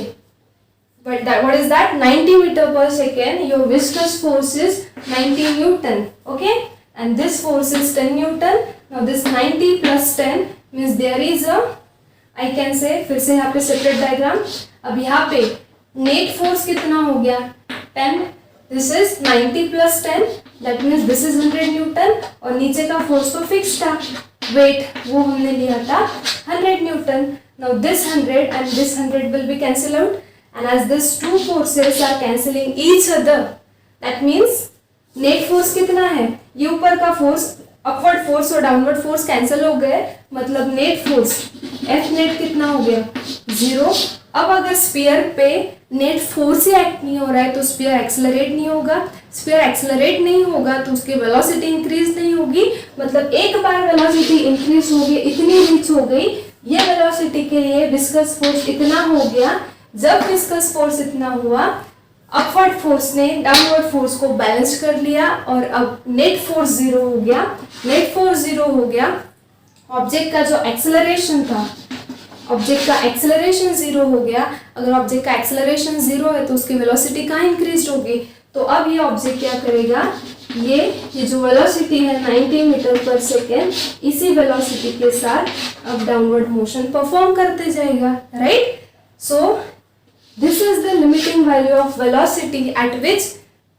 but that what is that, 90 meter per second, your viscous force is 90 newton, okay, and this force is 10 newton. Now this 90 plus 10 means there is a, I can say, फिर से यहाँ पे separate diagram. अब यहाँ पे net force कितना हो गया, 10, this is 90 plus 10, that means this is 100 Newton, और नीचे का फोर्स तो फिक्स था, वेट वो हमने लिया था 100 Newton. Now this 100 and this 100 will be cancel out, and as these two forces are cancelling each other, that means net force कितना है, ये ऊपर का फोर्स, अपवर्ड फोर्स और डाउनवर्ड फोर्स कैंसिल हो गए, मतलब नेट फोर्स एफ नेट कितना हो गया, 0। अब अगर स्फीयर पे नेट फोर्स ही एक्ट नहीं हो रहा है तो स्फीयर एक्सेलरेट नहीं होगा, स्फीयर एक्सेलरेट नहीं होगा तो उसकी वेलोसिटी इंक्रीज नहीं होगी। मतलब एक बार वेलोसिटी इंक्रीज हो गई, इतनी रीच हो गई, ये वेलोसिटी के लिए विस्कस फोर्स इतना हो गया। जब विस्कस फोर्स इतना हुआ, अपवर्ड फोर्स ने डाउनवर्ड फोर्स को बैलेंस कर लिया और अब नेट फोर्स 0 हो गया। नेट फोर्स 0 हो गया, ऑब्जेक्ट का जो एक्सेलरेशन था, ऑब्जेक्ट का एक्सेलरेशन 0 हो गया। अगर ऑब्जेक्ट का एक्सेलरेशन 0 है तो उसकी वेलोसिटी कहाँ इंक्रीज होगी, तो अब ये ऑब्जेक्ट क्या करेगा, ये जो वेलोसिटी है 90 मीटर पर सेकेंड, इसी वेलोसिटी के साथ अब डाउनवर्ड मोशन परफॉर्म करते जाएगा, right. So this is the limiting value of velocity at which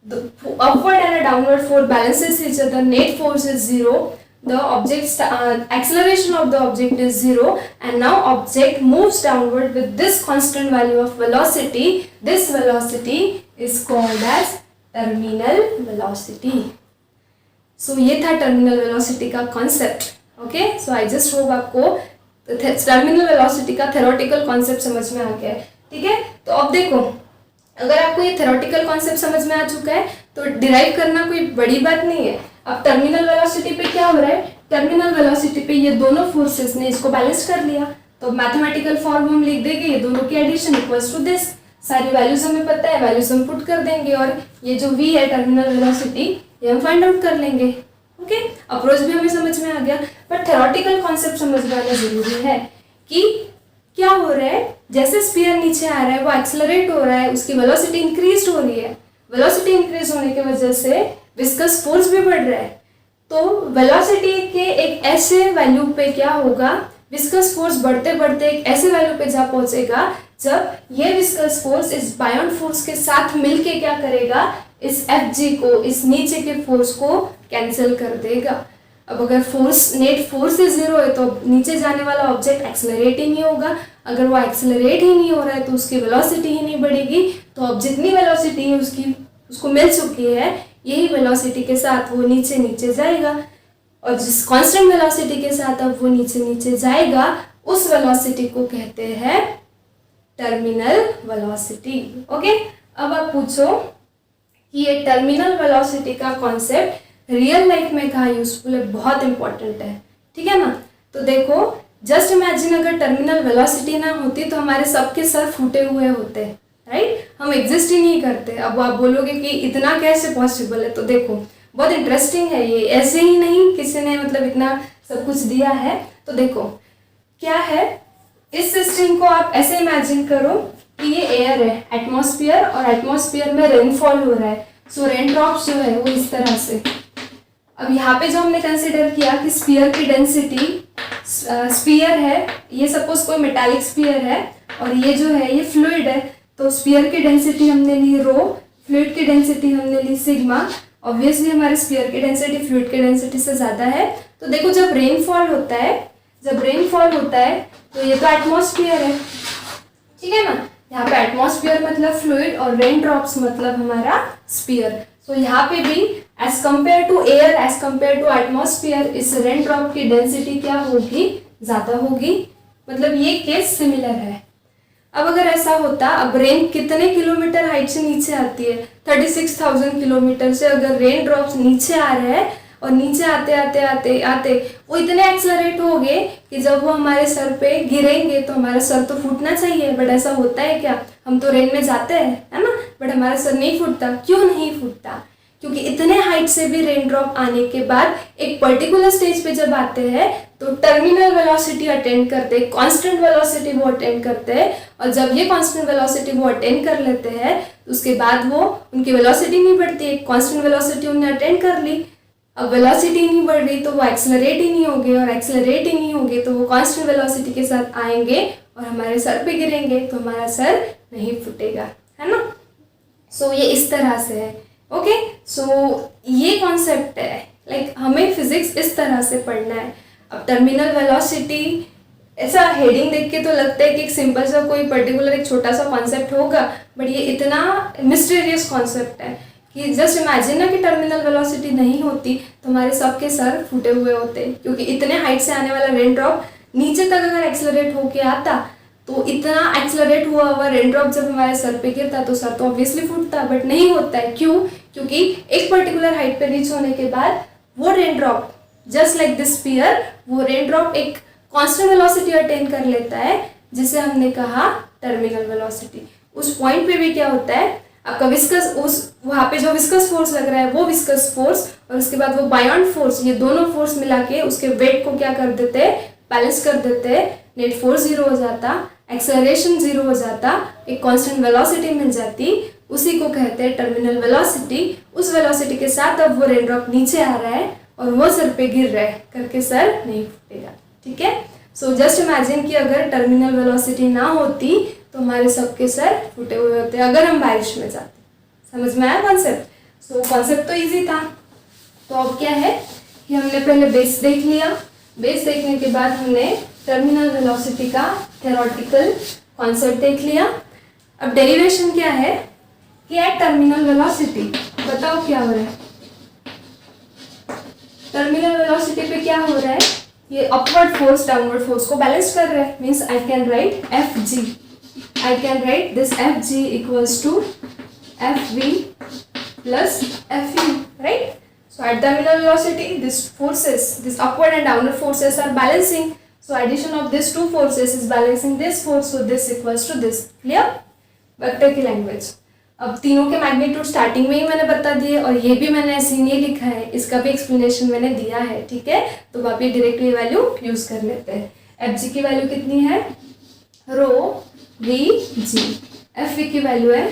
the upward and a downward force balances each other. Net force is 0, the object's acceleration of the object is 0, and now object moves downward with this constant value of velocity. This velocity is called as terminal velocity. So ये था terminal velocity का concept. Okay, so I just hope आपको terminal velocity का theoretical concept समझ में आ गया है। ठीक है, तो अब देखो, अगर आपको ये थ्योरेटिकल कॉन्सेप्ट समझ में आ चुका है तो डिराइव करना कोई बड़ी बात नहीं है। अब टर्मिनल वेलोसिटी पे क्या हो रहा है, टर्मिनल वेलोसिटी पे ये दोनों फोर्सेस ने इसको बैलेंस कर लिया, तो मैथमेटिकल फॉर्म हम लिख देंगे, ये दोनों की एडिशन इक्वल्स टू दिस। सारी वैल्यूज हमें पता है, वैल्यूज हम पुट कर देंगे और ये जो v है टर्मिनल वेलोसिटी, ये हम फाइंड आउट कर लेंगे। ओके, अप्रोच भी हमें समझ में आ गया, बट थ्योरेटिकल कॉन्सेप्ट समझ में आना जरूरी है कि क्या हो रहा है। जैसे स्फीयर नीचे आ रहा है, वो एक्सेलरेट हो रहा है, उसकी वेलोसिटी इंक्रीज हो रही है, वेलोसिटी इंक्रीज होने की वजह से विस्कस फोर्स भी बढ़ रहा है। तो वेलोसिटी के एक ऐसे वैल्यू पे क्या होगा, विस्कस फोर्स बढ़ते बढ़ते एक ऐसे वैल्यू पे जा पहुंचेगा जब ये विस्कस फोर्स इस बायोंट फोर्स के साथ मिलके क्या करेगा, इस Fg को, इस नीचे के फोर्स को कैंसिल कर देगा। अब अगर फोर्स, नेट फोर्स ही 0 है तो नीचे जाने वाला ऑब्जेक्ट एक्सेलरेट ही नहीं होगा। अगर वो एक्सेलरेट ही नहीं हो रहा है तो उसकी वेलोसिटी ही नहीं बढ़ेगी। तो अब जितनी वेलोसिटी है उसको मिल चुकी है, यही वेलोसिटी के साथ वो नीचे नीचे जाएगा, और जिस कांस्टेंट वेलोसिटी के साथ अब वो नीचे नीचे जाएगा उस वेलोसिटी को कहते हैं टर्मिनल वेलोसिटी। ओके, अब आप पूछो कि ये टर्मिनल वेलोसिटी का कॉन्सेप्ट रियल लाइफ में कहाँ यूजफुल है, बहुत इंपॉर्टेंट है, ठीक है ना। तो देखो, जस्ट इमेजिन अगर टर्मिनल वेलोसिटी ना होती तो हमारे सबके सर फूटे हुए होते, राइट, हम एग्जिस्ट ही नहीं करते। अब आप बोलोगे कि इतना कैसे पॉसिबल है, तो देखो बहुत इंटरेस्टिंग है ये, ऐसे ही नहीं किसी ने मतलब इतना सब कुछ दिया है। तो देखो क्या है, इस सिस्टम को आप ऐसे इमेजिन करो कि ये एयर है, एटमॉस्फेयर, और एटमॉस्फेयर में रेनफॉल हो रहा है। सो रेन ड्रॉप्स जो है वो इस तरह से, अब यहाँ पे जो हमने कंसिडर किया कि स्फीयर की डेंसिटी, स्फीयर है ये, सपोज कोई मेटालिक स्फीयर है और ये जो है ये फ्लूइड है, तो स्फीयर की डेंसिटी हमने ली रो, फ्लूइड की डेंसिटी हमने ली सिग्मा। ऑब्वियसली हमारे स्फीयर की डेंसिटी फ्लूइड की डेंसिटी से ज़्यादा है। तो देखो जब रेनफॉल होता है तो ये तो एटमॉस्फेयर है, ठीक है ना। यहाँ पे एटमॉस्फेयर मतलब फ्लूइड और रेन ड्रॉप्स मतलब हमारा स्फीयर। सो यहाँ पे भी as compare to air, as compare to atmosphere, इस रेन ड्रॉप की डेंसिटी क्या होगी, ज़्यादा होगी, मतलब ये केस सिमिलर है। अब अगर ऐसा होता, अब रेन कितने किलोमीटर हाइट से नीचे आती है, 36,000 किलोमीटर से अगर रेन ड्रॉप्स नीचे आ रहे हैं और नीचे आते आते आते आते वो इतने एक्सेलरेट हो गए कि जब वो हमारे सर पे गिरेंगे तो हमारा सर तो फूटना चाहिए, बट ऐसा होता है क्या, हम तो रेन में जाते हैं, है ना, बट हमारा सर नहीं फूटता। क्यों नहीं फूटता? क्योंकि इतने हाइट से भी रेन ड्रॉप आने के बाद एक पर्टिकुलर स्टेज पे जब आते हैं तो टर्मिनल वेलोसिटी अटेंड करते हैं, कांस्टेंट वेलोसिटी वो अटेंड करते हैं, और जब ये कांस्टेंट वेलोसिटी वो अटेंड कर लेते हैं तो उसके बाद वो उनकी वेलोसिटी नहीं बढ़ती है, कांस्टेंट वेलोसिटी उन्होंने अटेंड कर ली। अब वेलोसिटी नहीं बढ़ रही तो वो एक्सेलरेट ही नहीं होंगे, और एक्सेलरेट ही नहीं होंगे तो वो कांस्टेंट वेलोसिटी के साथ आएंगे और हमारे सर पे गिरेंगे, तो हमारा सर नहीं फूटेगा, है ना। सो ये इस तरह से है। ओके, सो ये कॉन्सेप्ट है, लाइक हमें फिजिक्स इस तरह से पढ़ना है। अब टर्मिनल वेलोसिटी, ऐसा हेडिंग देख के तो लगता है कि एक सिंपल सा कोई पर्टिकुलर एक छोटा सा कॉन्सेप्ट होगा, बट ये इतना मिस्टीरियस कॉन्सेप्ट है कि जस्ट इमेजिन ना कि टर्मिनल वेलोसिटी नहीं होती तो हमारे सबके सर फूटे हुए होते, क्योंकि इतने हाइट से आने वाला रेन ड्रॉप नीचे तक अगर एक्सेलरेट होके आता तो इतना एक्सेलरेट हुआ हुआ रेन ड्रॉप जब हमारे सर पे गिरता तो सर तो ऑब्वियसली फूटता, बट नहीं होता है। क्यों? क्योंकि एक पर्टिकुलर हाइट पे रीच होने के बाद वो rain drop, just like this sphere, वो रेन ड्रॉप एक कांस्टेंट वेलोसिटी अटेन कर लेता है जिसे हमने कहा टर्मिनल वेलोसिटी। उस पॉइंट पे भी क्या होता है, आपका विस्कस, उस वहाँ पे जो विस्कस फोर्स लग रहा है वो विस्कस फोर्स, और उसके बाद वो बायोंट फोर्स, ये दोनों फोर्स मिला के उसके वेट को क्या कर देते हैं, बैलेंस कर देते हैं। नेट फोर्स 0 हो जाता, एक्सेलरेशन 0 हो जाता, एक कांस्टेंट वेलोसिटी मिल जाती, उसी को कहते हैं टर्मिनल वेलोसिटी। उस वेलोसिटी के साथ अब वो रेन ड्रॉप नीचे आ रहा है और वो सर पे गिर रहा है करके सर नहीं फूटेगा, ठीक है। सो जस्ट इमेजिन कि अगर टर्मिनल वेलोसिटी ना होती तो हमारे सबके सर फूटे हुए होते अगर हम बारिश में जाते। समझ में आया कॉन्सेप्ट? सो कॉन्सेप्ट तो इजी था। तो अब क्या है कि हमने पहले बेस देख लिया, बेस देखने के बाद हमने टर्मिनल वेलोसिटी का थ्योरेटिकल कॉन्सेप्ट देख लिया। अब डेरिवेशन क्या है कि एट टर्मिनल वेलोसिटी, बताओ क्या हो रहा है, टर्मिनल वेलोसिटी पे क्या हो रहा है, ये अपवर्ड फोर्स डाउनवर्ड फोर्स को बैलेंस कर रहा है। Means I can right F G, I can write this Fg equals to Fv plus Fu, right? So at terminal velocity, these forces, these upward and downward forces are balancing. So addition of these two forces is balancing this force. So this equals to this. Clear? Vector की language. अब तीनों के magnitude starting में ही मैंने बता दिए, और ये भी मैंने ऐसे ही नहीं लिखा है, इसका भी एक्सप्लेनेशन मैंने दिया है, ठीक है। तो आप ये डायरेक्टली वैल्यू यूज कर लेते हैं। Fg की वैल्यू कितनी है, rho V G, F V की वैल्यू है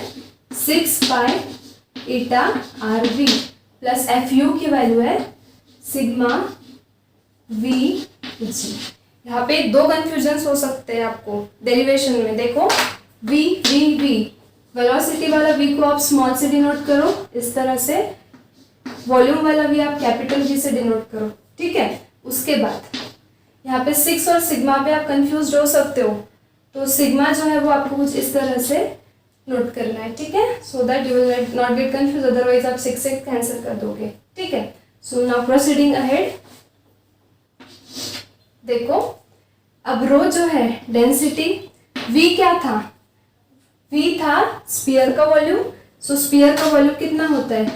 6 pi eta R V, plus F U की वैल्यू है सिग्मा वी जी। यहाँ पे दो कन्फ्यूजन्स हो सकते हैं आपको डेरिवेशन में। देखो वी वी वी, वेलोसिटी वाला वी को आप स्मॉल से डिनोट करो इस तरह से, वॉल्यूम वाला वी आप कैपिटल वी से डिनोट करो, ठीक है। उसके बाद यहाँ पे 6 और सिग्मा पे आप कंफ्यूज हो सकते हो, तो सिग्मा जो है वो आपको कुछ इस तरह से नोट करना है, ठीक है, so that you will not get confuse, otherwise आप 6 से कैंसिल कर दोगे, ठीक है। सो नाउ प्रोसीडिंग अहेड, देखो अब रो जो है डेंसिटी V क्या था, V था स्फीयर का वॉल्यूम, सो स्फीयर का वॉल्यूम कितना होता है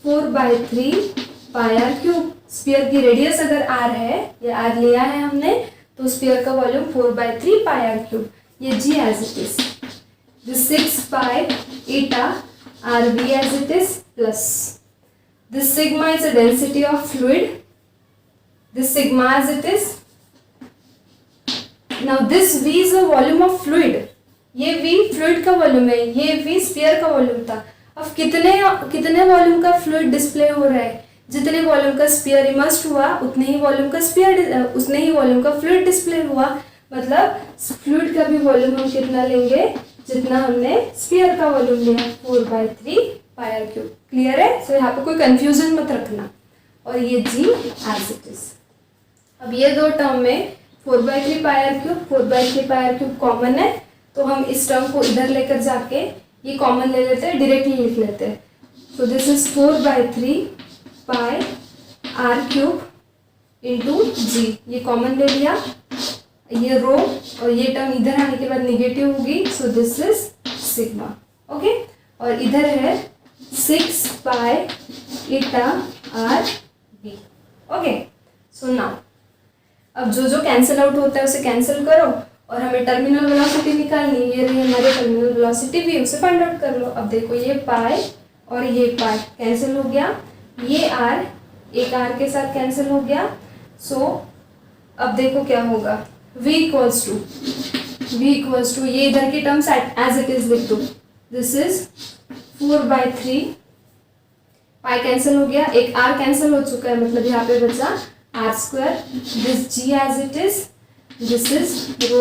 4/3 पाई आर क्यूब। स्फीयर की रेडियस अगर r है, ये r लिया है हमने, तो स्फीयर का वॉल्यूम 4/3 पाई आर क्यूब, ये g as it is, this 6 pi eta rv as it is plus this sigma is the density of fluid, this sigma as it is. Now this V is the volume of fluid, ये V fluid का volume है, ये V sphere का volume था। अब कितने volume का fluid display हो रहा है, जितने वॉल्यूम का स्फीयर इमर्स्ड हुआ उतने ही वॉल्यूम का फ्लूइड डिस्प्ले हुआ, मतलब फ्लूइड का भी वॉल्यूम हम कितना लेंगे जितना हमने स्फीयर का वॉल्यूम लिया 4/3 पाई आर क्यूब। क्लियर है? सो यहाँ पे कोई कंफ्यूजन मत रखना, और ये G एज इट इज। अब ये दो टर्म में 4/3 pi are cube 4/3 pi are cube common है, तो हम इस टर्म को इधर लेकर जाके ये कॉमन ले लेते हैं, डायरेक्टली लिख लेते हैं। So this is 4/3 pi are cube into G, ये कॉमन ले लिया, ये रो और ये टर्म इधर आने के बाद निगेटिव होगी, so this is sigma, okay. और इधर है 6 pi eta r v, okay. So now अब जो कैंसिल आउट होता है उसे कैंसिल करो, और हमें टर्मिनल वेलोसिटी निकालनी, ये रही हमारी टर्मिनल वेलोसिटी भी, उसे फाइंड आउट कर लो। अब देखो ये पाई और ये पाई कैंसिल हो गया, ये आर एक आर के साथ कैंसिल हो गया। सो अब देखो क्या होगा, v इक्वल्स टू ये इधर की टर्म्स एज इट इज लिख दो, दिस इज 4/3 पाई कैंसिल हो गया, एक आर कैंसिल हो चुका है, मतलब यहाँ पे बचा r square, this g as it is, this is rho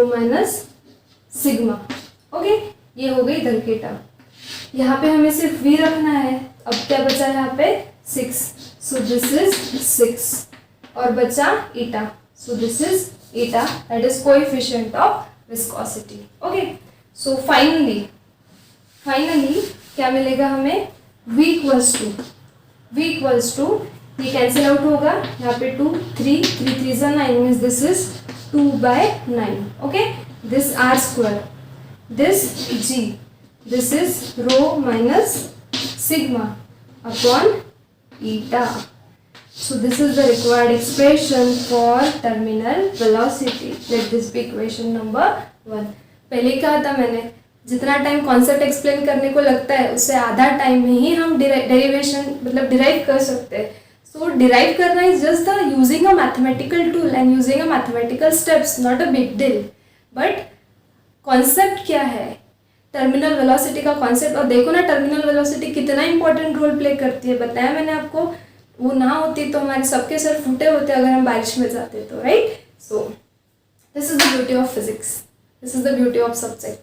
minus sigma, okay. ये हो गई इधर की टर्म, यहाँ पे हमें सिर्फ v रखना है। अब क्या बचा यहाँ पे 6, सो दिस इज 6 और बचा eta, so this is eta, that is coefficient of viscosity, okay. So finally क्या मिलेगा हमें, v इक्वल्स टू ये कैंसिल आउट होगा, यहाँ पे 2 3 3 3 9 means this is 2/9, okay. This r square, this g, this is rho minus sigma upon eta, so this is the required expression for terminal velocity. Let this be equation number 1. पहले कहा था मैंने, जितना time concept explain करने को लगता है उससे आधा टाइम में ही हम डेरिवेशन मतलब डिराइव कर सकते हैं। सो डिराइव करना is just the using a mathematical tool and using a mathematical steps, not a big deal. But concept क्या है, टर्मिनल वेलोसिटी का कॉन्सेप्ट। और देखो ना टर्मिनल वेलोसिटी कितना इंपॉर्टेंट रोल प्ले करती है, बताया मैंने आपको। वो ना होती तो हमारे सबके सर फूटे होते अगर हम बारिश में जाते तो, right. So this is the beauty of physics, this is the beauty of subject.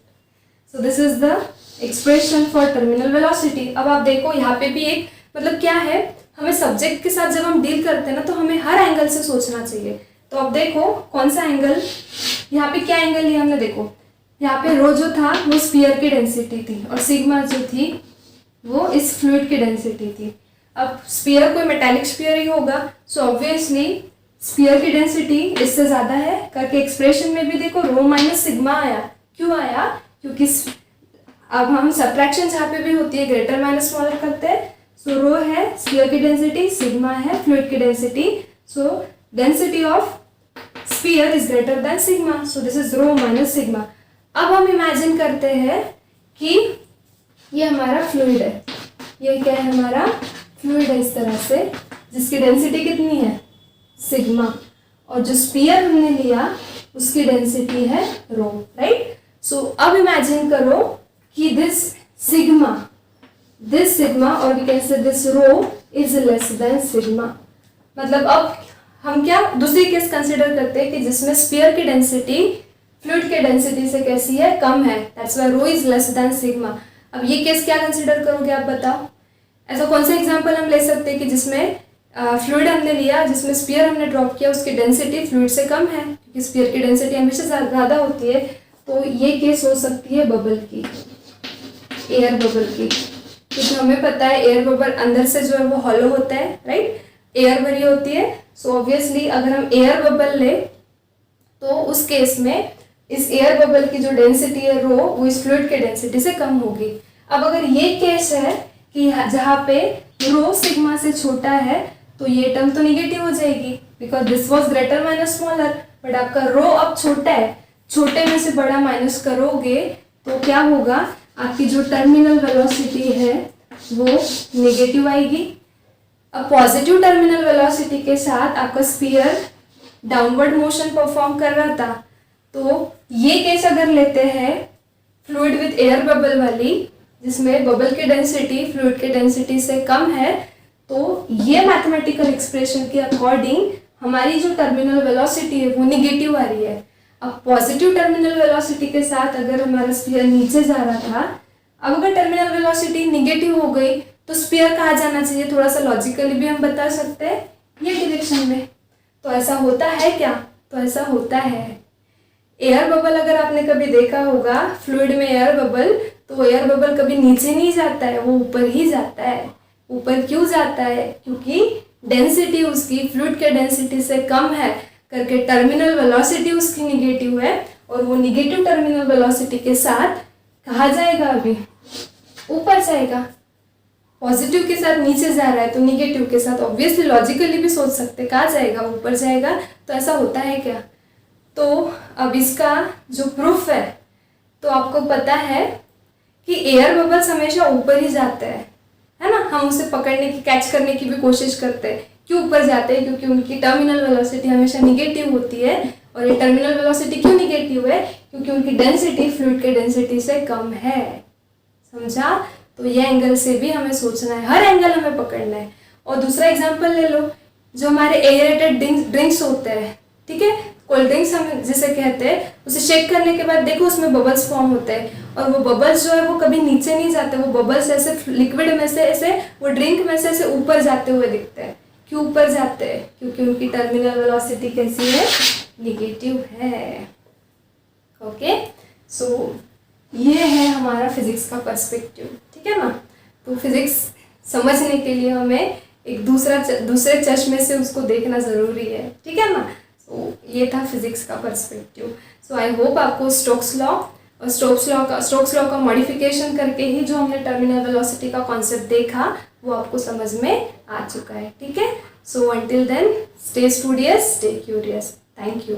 So this is the expression for terminal velocity. अब आप देखो यहाँ पे भी एक मतलब क्या है, हमें सब्जेक्ट के साथ जब हम डील करते हैं ना तो हमें हर एंगल से सोचना चाहिए। तो अब देखो कौन सा एंगल, यहाँ पे क्या एंगल लिया हमने, देखो यहाँ पे रो जो था वो स्फीयर की डेंसिटी थी और सिग्मा जो थी वो इस फ्लूइड की डेंसिटी थी। अब स्फीयर कोई मेटालिक स्फीयर ही होगा, सो ऑब्वियसली स्फीयर की डेंसिटी इससे ज़्यादा है करके एक्सप्रेशन में भी देखो रो माइनस सिग्मा आया। क्यों आया, क्योंकि अब हम सब्ट्रैक्शन जहाँ पे भी होती है ग्रेटर माइनस स्मॉलर करते हैं। सो रो है स्फीयर की डेंसिटी, सिग्मा है फ्लूइड की density. So density of sphere is greater than sigma, so this is rho minus sigma. अब हम इमेजिन करते हैं कि ये हमारा फ्लूइड है, ये क्या है हमारा फ्लूइड है इस तरह से, जिसकी डेंसिटी कितनी है सिग्मा, और जो स्फीयर हमने लिया उसकी डेंसिटी है रो, राइट। सो अब इमेजिन करो कि दिस सिग्मा और we can say this rho is less than sigma. मतलब अब हम क्या दूसरी केस कंसिडर करते हैं कि जिसमें स्फीयर की डेंसिटी फ्लूइड के डेंसिटी से कैसी है, कम है, that's why rho is less than sigma. अब ये केस क्या कंसिडर करोगे आप बताओ, ऐसा कौन सा एग्जांपल हम ले सकते हैं कि जिसमें फ्लूइड हमने लिया जिसमें स्फीयर हमने ड्रॉप किया, उसकी डेंसिटी फ्लूइड से कम है क्योंकि स्फीयर की डेंसिटी हमेशा ज़्यादा होती है। तो ये केस हो सकती है बबल की, एयर बबल की, क्योंकि हमें पता है एयर बबल अंदर से जो है वो हॉलो होता है, राइट, एयर भरी होती है। सो ऑब्वियसली अगर हम एयर बबल ले तो उस केस में इस एयर बबल की जो डेंसिटी है रो, वो इस फ्लूइड के डेंसिटी से कम होगी। अब अगर ये केस है कि जहाँ पे रो सिग्मा से छोटा है तो ये टर्म तो निगेटिव हो जाएगी because this was greater minus smaller, but आपका रो अब छोटा है, छोटे में से बड़ा माइनस करोगे तो क्या होगा, आपकी जो टर्मिनल वेलोसिटी है वो नेगेटिव आएगी। अब पॉजिटिव टर्मिनल वेलोसिटी के साथ आपका स्फीयर डाउनवर्ड मोशन परफॉर्म कर रहा था। तो ये केस अगर लेते हैं फ्लूइड विथ एयर बबल वाली, जिसमें बबल की डेंसिटी फ्लूइड की डेंसिटी से कम है, तो ये मैथमेटिकल एक्सप्रेशन के अकॉर्डिंग हमारी जो टर्मिनल वेलोसिटी है वो निगेटिव आ रही है। अब पॉजिटिव टर्मिनल वेलोसिटी के साथ अगर हमारा स्फीयर नीचे जा रहा था, अब अगर टर्मिनल वेलोसिटी निगेटिव हो गई तो स्फीयर कहाँ जाना चाहिए, थोड़ा सा लॉजिकली भी हम बता सकते हैं, ये डायरेक्शन में। तो ऐसा होता है क्या, तो ऐसा होता है। एयर बबल अगर आपने कभी देखा होगा फ्लूइड में एयर बबल, तो एयर बबल कभी नीचे नहीं जाता है, वो ऊपर ही जाता है। ऊपर क्यों जाता है, क्योंकि डेंसिटी उसकी फ्लूइड के डेंसिटी से कम है करके टर्मिनल वेलोसिटी उसकी निगेटिव है, और वो निगेटिव टर्मिनल वेलोसिटी के साथ कहाँ जाएगा, अभी ऊपर जाएगा। पॉजिटिव के साथ नीचे जा रहा है तो निगेटिव के साथ ऑब्वियसली लॉजिकली भी सोच सकते कहाँ जाएगा, ऊपर जाएगा। तो ऐसा होता है क्या। तो अब इसका जो प्रूफ है, तो आपको पता है कि एयर बबल्स हमेशा ऊपर ही जाते हैं, है ना। हम उसे पकड़ने की, कैच करने की भी कोशिश करते हैं। क्यों ऊपर जाते हैं, क्योंकि उनकी टर्मिनल वेलोसिटी हमेशा निगेटिव होती है। और ये टर्मिनल वेलोसिटी क्यों निगेटिव है, क्योंकि उनकी डेंसिटी फ्लूइड के डेंसिटी से कम है। समझा। तो ये एंगल से भी हमें सोचना है, हर एंगल हमें पकड़ना है। और दूसरा एग्जांपल ले लो, जो हमारे एयरेटेड ड्रिंक्स होते हैं, ठीक है, कोल्ड ड्रिंक्स हम जिसे कहते हैं, उसे शेक करने के बाद देखो उसमें बबल्स फॉर्म होते हैं, और वो बबल्स जो है वो कभी नीचे नहीं जाते, वो बबल्स ऐसे लिक्विड में से ऐसे, वो ड्रिंक में से ऐसे ऊपर जाते हुए दिखते हैं। क्यों ऊपर जाते हैं, क्योंकि उनकी टर्मिनल वेलोसिटी कैसी है, निगेटिव है। ओके, सो ये है हमारा फिजिक्स का पर्सपेक्टिव, ठीक है ना। तो फिजिक्स समझने के लिए हमें एक दूसरे चश्मे से उसको देखना ज़रूरी है, ठीक है ना। तो ये था फिजिक्स का पर्सपेक्टिव। सो आई होप आपको स्टोक्स लॉ और स्टोक्स लॉ का मॉडिफिकेशन करके ही जो हमने टर्मिनल वेलोसिटी का कॉन्सेप्ट देखा वो आपको समझ में आ चुका है, ठीक है। So until then stay studious, stay curious. Thank you.